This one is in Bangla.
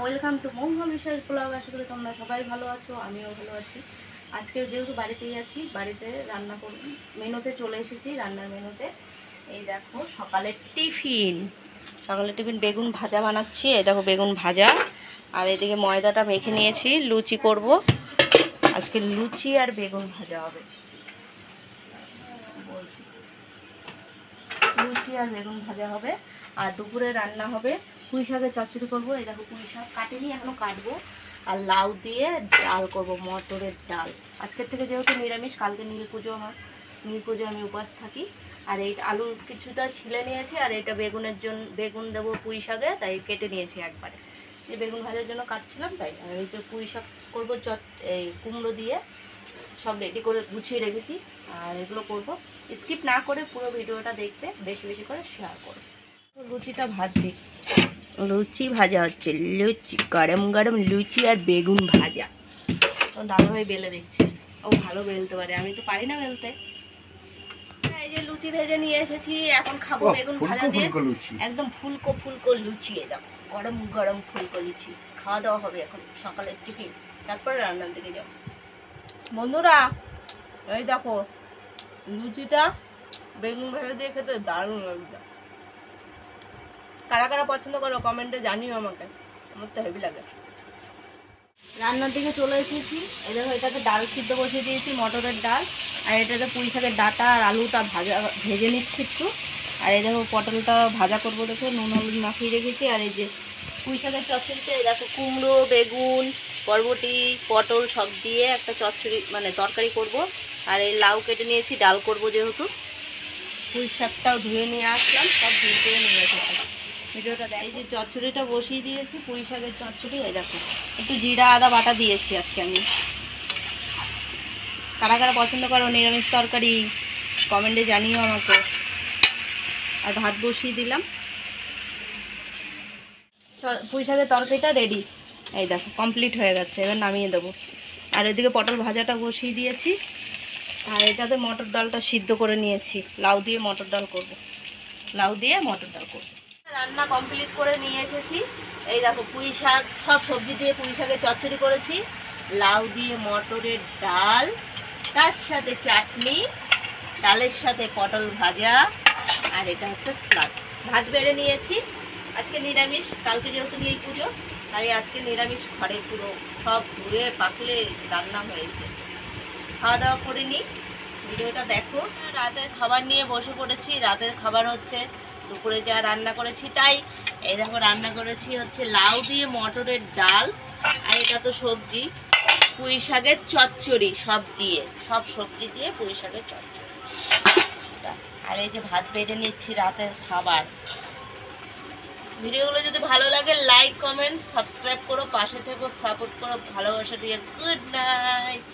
ওয়েলকাম টু মৌমা বিশ্বাস ব্লগ। আশা করি তোমরা সবাই ভালো আছো, আমিও ভালো আছি। আজকে যেহেতু বাড়িতেই আছি, বাড়িতে রান্না করব, মেনুতে চলে এসেছি। রান্নার মেনুতে এই দেখো সকালের টিফিন, বেগুন ভাজা বানাচ্ছি। এই দেখো বেগুন ভাজা, আর এদিকে ময়দাটা মেখে নিয়েছি, লুচি করব। আজকে লুচি আর বেগুন ভাজা হবে, বলছি লুচি আর বেগুন ভাজা হবে। আর দুপুরে রান্না হবে পুঁই শাকের চচ্চড়ি করবো। এই দেখো পুঁই শাক কাটিনি, এখনো কাটবো। আর লাউ দিয়ে ডাল করব, মটরের ডাল। আজকের থেকে যেহেতু নিরামিষ, কালকে নীল পুজো, আমার নীল পুজো আমি উপবাস থাকি। আর এই আলু কিছুটা ছিলে নিয়েছি, আর এটা বেগুনের জন্য, বেগুন দেবো পুঁই শাকে, তাই কেটে নিয়েছি একবারে। এই বেগুন ভাজার জন্য কাটছিলাম তাই। আর এই যে পুঁই শাক করবো এই কুমড়ো দিয়ে, সব রেডি করে গুছিয়ে রেখেছি। আর এগুলো করব, স্কিপ না করে পুরো ভিডিওটা দেখতে, বেশি বেশি করে শেয়ার করো। লুচিটা ভাজছি, লুচি ভাজা হচ্ছে, লুচি গরম গরম লুচি আর বেগুন ভাজা। তো দাদাভাই বেলে দিচ্ছে, ও ভালো বেলতে পারে, আমি তো পারি না বেলতে। এই যে লুচি ভেজে নিয়ে এসেছি, এখন খাবো বেগুন ভাজা দিয়ে। একদম ফুলকো ফুলকো লুচি, দেখো গরম গরম ফুলকো লুচি। খাওয়া দাওয়া হবে এখন, সকালের টিফিন, তারপরে রান্নার দিকে যাবো। বন্ধুরা এই দেখো লুচিটা বেগুন ভাজা দিয়ে খেতে দারুণ লাগছে। কারা কারা পছন্দ করো কমেন্টে জানিও আমাকে, আমার তো হেভি লাগে। রান্নার দিকে চলে এসেছি। এই দেখো এটাতে ডাল সিদ্ধ বসিয়ে দিয়েছি, মটরের ডাল। আর এটাতে পুঁই শাকের ডাঁটা আর আলুটা ভেজে নিচ্ছি একটু। আর এই দেখো পটলটা ভাজা করবো, দেখো নুন হলুদ মাখিয়ে রেখেছি। আর এই যে পুঁই শাকের চচ্চড়িতে এই দেখো কুমড়ো, বেগুন, বরবটি, পটল সব দিয়ে একটা চচ্চড়ি মানে তরকারি করব। আর এই লাউ কেটে নিয়েছি, ডাল করব যেহেতু। পুঁই শাকটাও ধুয়ে নিয়ে আসলাম, সব ধুয়ে নিয়ে এসেছি। ভিডিওটা দেখ। এই যে চচ্চড়িটা বসিয়ে দিয়েছি, পুঁই শাকের চচ্চড়ি। এই দেখো একটু জিরা আদা বাটা দিয়েছি আজকে আমি। কারা কারা পছন্দ করো নিরামিষ তরকারি কমেন্টে জানিও আমাকে। আর ভাত বসিয়ে দিলাম, পুঁই শাকের তরকারিটা রেডি। এই দেখো কমপ্লিট হয়ে গেছে, এবার নামিয়ে দেবো। আর এদিকে পটল ভাজাটা বসিয়ে দিয়েছি। আর এটাতে মটর ডালটা সিদ্ধ করে নিয়েছি, লাউ দিয়ে মটর ডাল করব, লাউ দিয়ে মটর ডাল করব। রান্না কমপ্লিট করে নিয়ে এসেছি। এই দেখো পুঁই শাক, সব সবজি দিয়ে পুঁই শাকের চচ্চড়ি করেছি, লাউ দিয়ে মটরের ডাল, তার সাথে চাটনি, ডালের সাথে পটল ভাজা, আর এটা হচ্ছে স্যালাড। ভাত বেড়ে নিয়েছি, আজকে নিরামিষ, কালকে যেহেতু নীল পুজো তাই আজকে নিরামিষ। ঘরে পুরো সব ধুয়ে পাকলে রান্না হয়েছে। খাওয়া দাওয়া করে নিই, ভিডিওটা দেখো। রাতের খাবার নিয়ে বসে পড়েছি। রাতের খাবার হচ্ছে দুপুরে যা রান্না করেছি তাই। এই দেখো রান্না করেছি হচ্ছে লাউ দিয়ে মটরের ডাল, আর এটা তো সবজি পুঁই শাকের চচ্চড়ি, সব দিয়ে, সব সবজি দিয়ে পুঁই শাকের চচ্চড়ি। আর এই যে ভাত বেড়ে নিচ্ছি রাতের খাবার। ভিডিওগুলো যদি ভালো লাগে লাইক কমেন্ট সাবস্ক্রাইব করো, পাশে থেকো, সাপোর্ট করো, ভালোবাসা দিয়ে। Good night.